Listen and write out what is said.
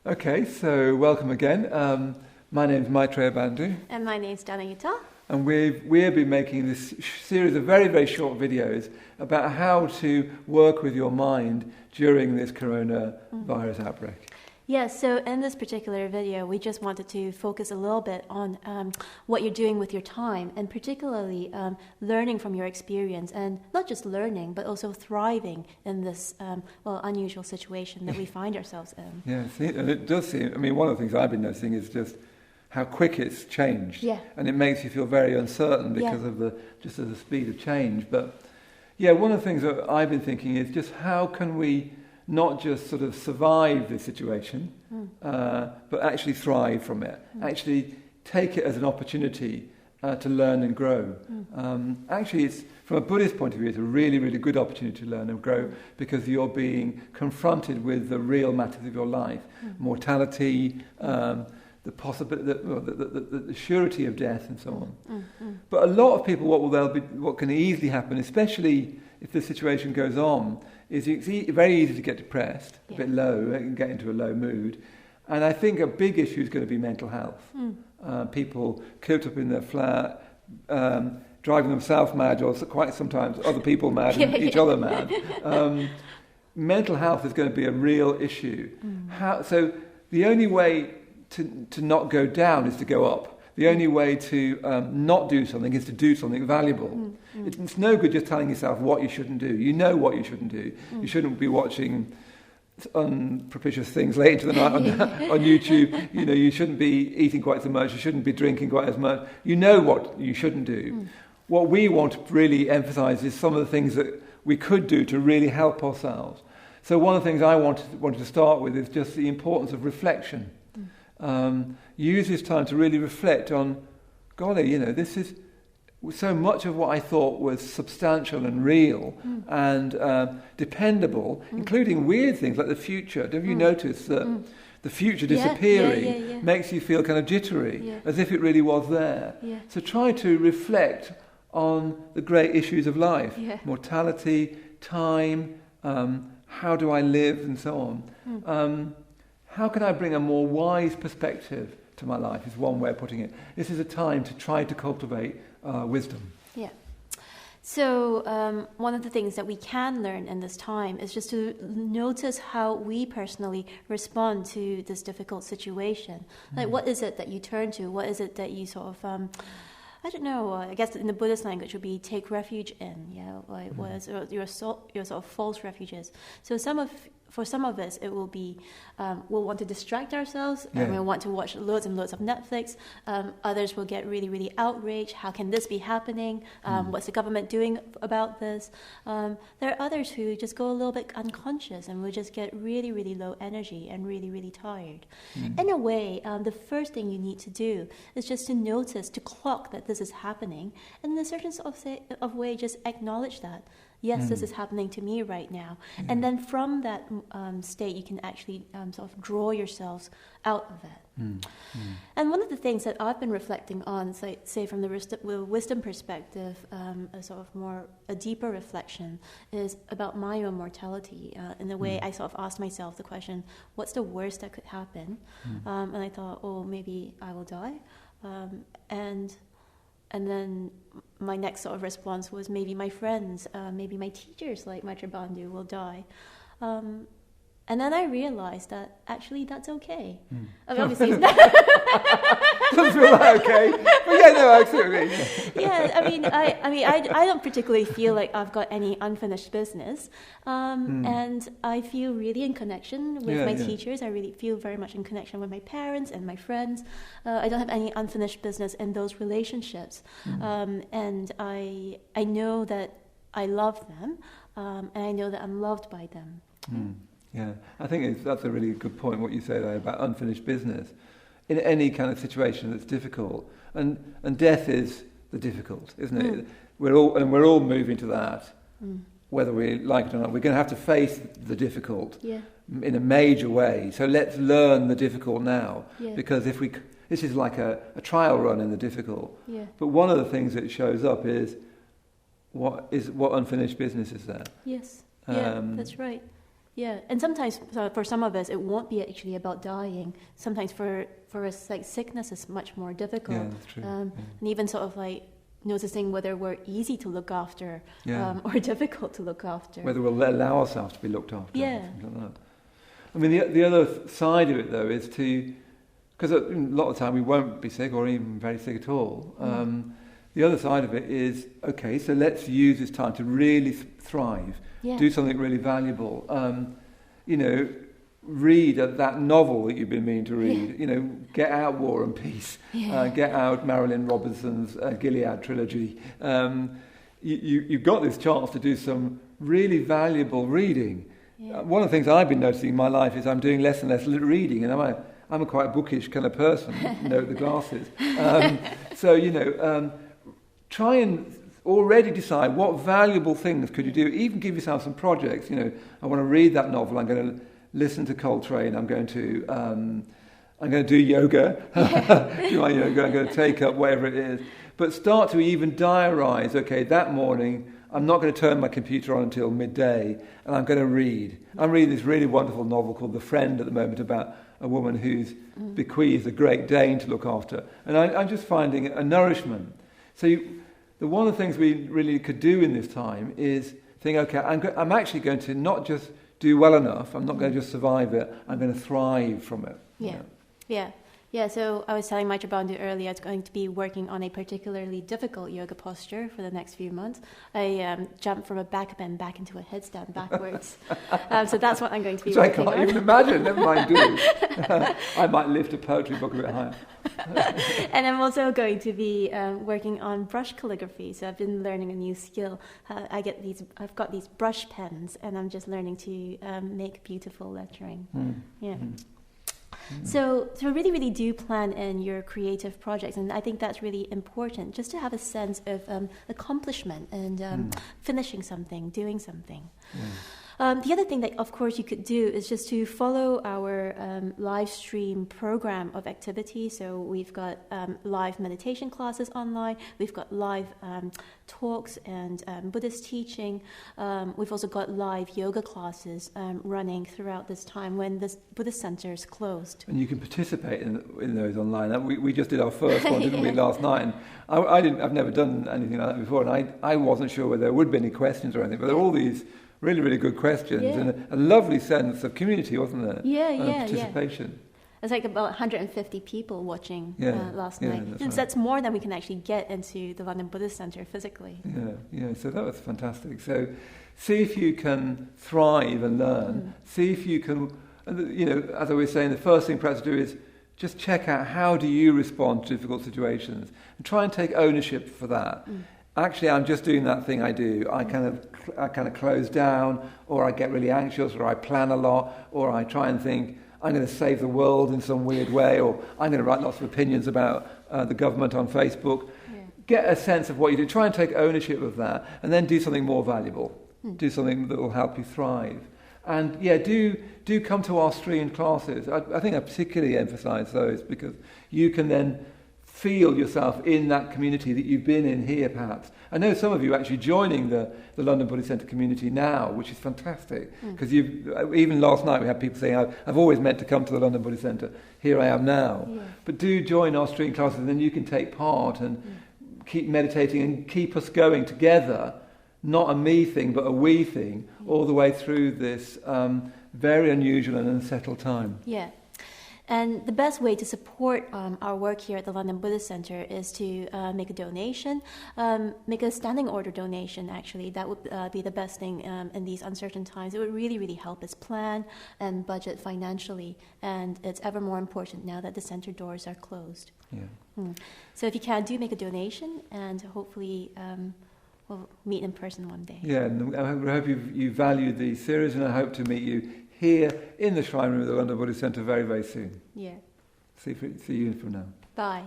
Okay, so welcome again. My name is Maitreyabandhu. And my name is Danayutta. And we've been making this series of very, very short videos about how to work with your mind during this coronavirus outbreak. Yes, so in this particular video, we just wanted to focus a little bit on what you're doing with your time, and particularly learning from your experience, and not just learning, but also thriving in this unusual situation that we find ourselves in. Yeah, and it does seem, I mean, one of the things I've been noticing is just how quick it's changed. Yeah. And it makes you feel very uncertain because of the speed of change. But yeah, one of the things that I've been thinking is just how can we not just sort of survive this situation, but actually thrive from it, actually take it as an opportunity to learn and grow. Actually, it's from a Buddhist point of view, it's a really, really good opportunity to learn and grow because you're being confronted with the real matters of your life, mortality, the possibility, the surety of death, and so on. But a lot of people, what can easily happen, especially if the situation goes on, is it's very easy to get depressed, a bit low, and get into a low mood. And I think a big issue is going to be mental health. People cooped up in their flat, driving themselves mad, or quite sometimes other people mad and each other mad. Mental health is going to be a real issue. So the only way to not go down is to go up. The only way to not do something is to do something valuable. It's no good just telling yourself what you shouldn't do. You know what you shouldn't do. You shouldn't be watching unpropitious things late into the night on YouTube. You know, you shouldn't be eating quite so much. You shouldn't be drinking quite as much. You know what you shouldn't do. What we want to really emphasize is some of the things that we could do to really help ourselves. So one of the things I wanted to start with is just the importance of reflection. Use this time to really reflect on, golly, you know, this is so much of what I thought was substantial and real and dependable, including weird things like the future. Have you noticed that the future disappearing makes you feel kind of jittery, as if it really was there? So try to reflect on the great issues of life, mortality, time, how do I live, and so on. How can I bring a more wise perspective to my life is one way of putting it. This is a time to try to cultivate wisdom. Yeah. So one of the things that we can learn in this time is just to notice how we personally respond to this difficult situation. Like, what is it that you turn to? What is it that you sort of... I don't know. I guess in the Buddhist language would be take refuge in. Yeah, like what is your sort of false refuges. So for some of us, it will be we'll want to distract ourselves, and we'll want to watch loads and loads of Netflix. Others will get really, really outraged. How can this be happening? What's the government doing about this? There are others who just go a little bit unconscious and will just get really, really low energy and really, really tired. In a way, the first thing you need to do is just to notice, to clock that this is happening, and in a certain sort of way, just acknowledge that. Yes, this is happening to me right now. And then from that state, you can actually sort of draw yourselves out of it. And one of the things that I've been reflecting on, say from the wisdom perspective, a deeper reflection, is about my own mortality. In the way I sort of asked myself the question, what's the worst that could happen? And I thought, maybe I will die. And then my next sort of response was maybe my friends, maybe my teachers like Maitreyabandhu will die. And then I realized that actually that's okay. I mean, obviously it's not. Doesn't feel that okay. But yeah, no, absolutely. I don't particularly feel like I've got any unfinished business. And I feel really in connection with my teachers. I really feel very much in connection with my parents and my friends. I don't have any unfinished business in those relationships. And I know that I love them, and I know that I'm loved by them. Yeah, I think that's a really good point, what you say there about unfinished business. In any kind of situation that's difficult, and death is the difficult, isn't it? We're all moving to that, whether we like it or not. We're going to have to face the difficult in a major way. So let's learn the difficult now, because this is like a trial run in the difficult. But one of the things that shows up is what unfinished business is there. Yes, that's right. Yeah, and sometimes for some of us, it won't be actually about dying. Sometimes for us, like sickness is much more difficult. Yeah, that's true. And even sort of like noticing whether we're easy to look after or difficult to look after. Whether we'll allow ourselves to be looked after. Yeah. Something like that. I mean, the other side of it, though, is to... Because a lot of the time we won't be sick or even very sick at all. The other side of it is, okay, so let's use this time to really thrive. Yeah. Do something really valuable. Read that novel that you've been meaning to read. Yeah. Get out War and Peace. Yeah. Get out Marilyn Robinson's Gilead trilogy. You've got this chance to do some really valuable reading. Yeah. One of the things I've been noticing in my life is I'm doing less and less reading, and I'm a quite bookish kind of person. The glasses. Try and already decide what valuable things could you do. Even give yourself some projects. I want to read that novel. I'm going to listen to Coltrane. I'm going to do yoga. Do my yoga. I'm going to take up whatever it is. But start to even diarise. Okay, that morning I'm not going to turn my computer on until midday, and I'm going to read. I'm reading this really wonderful novel called The Friend at the moment about a woman who's bequeathed a Great Dane to look after, and I'm just finding a nourishment. So one of the things we really could do in this time is think, okay, I'm actually going to not just do well enough, I'm not going to just survive it, I'm going to thrive from it. Yeah, so I was telling Maitreyabandhu earlier I was going to be working on a particularly difficult yoga posture for the next few months. I jumped from a back bend back into a headstand backwards. So that's what I'm going to be working on. I can't even imagine, never mind do. I might lift a poetry book a bit higher. And I'm also going to be working on brush calligraphy. So I've been learning a new skill. I've got these brush pens, and I'm just learning to make beautiful lettering. So really, really do plan in your creative projects, and I think that's really important, just to have a sense of accomplishment and finishing something, doing something. The other thing that, of course, you could do is just to follow our live stream program of activity. So we've got live meditation classes online. We've got live talks and Buddhist teaching. We've also got live yoga classes running throughout this time when this Buddhist center is closed. And you can participate in those online. We just did our first one, didn't we, last night? And I've never done anything like that before, and I wasn't sure whether there would be any questions or anything, but there are all these really, really good questions and a lovely sense of community, wasn't there? Participation. There's like about 150 people watching last night. That's more than we can actually get into the London Buddhist Centre physically. So that was fantastic. So see if you can thrive and learn. See if you can, as I was saying, the first thing perhaps to do is just check out how do you respond to difficult situations and try and take ownership for that. Actually, I'm just doing that thing I do. I kind of close down, or I get really anxious, or I plan a lot, or I try and think I'm going to save the world in some weird way, or I'm going to write lots of opinions about the government on Facebook. Get a sense of what you do. Try and take ownership of that, and then do something more valuable. Do something that will help you thrive. And do come to our streamed classes. I think I particularly emphasise those because you can then feel yourself in that community that you've been in here, perhaps. I know some of you are actually joining the London Buddhist Centre community now, which is fantastic. Because even last night we had people saying, I've always meant to come to the London Buddhist Centre. Here I am now. But do join our stream classes, and then you can take part and keep meditating and keep us going together. Not a me thing, but a we thing, all the way through this very unusual and unsettled time. And the best way to support our work here at the London Buddhist Centre is to make a donation, make a standing order donation, actually. That would be the best thing in these uncertain times. It would really, really help us plan and budget financially. And it's ever more important now that the centre doors are closed. So if you can, do make a donation, and hopefully we'll meet in person one day. And I hope you valued the series, and I hope to meet you here in the Shrine Room of the London Buddhist Centre very, very soon. See you from now. Bye.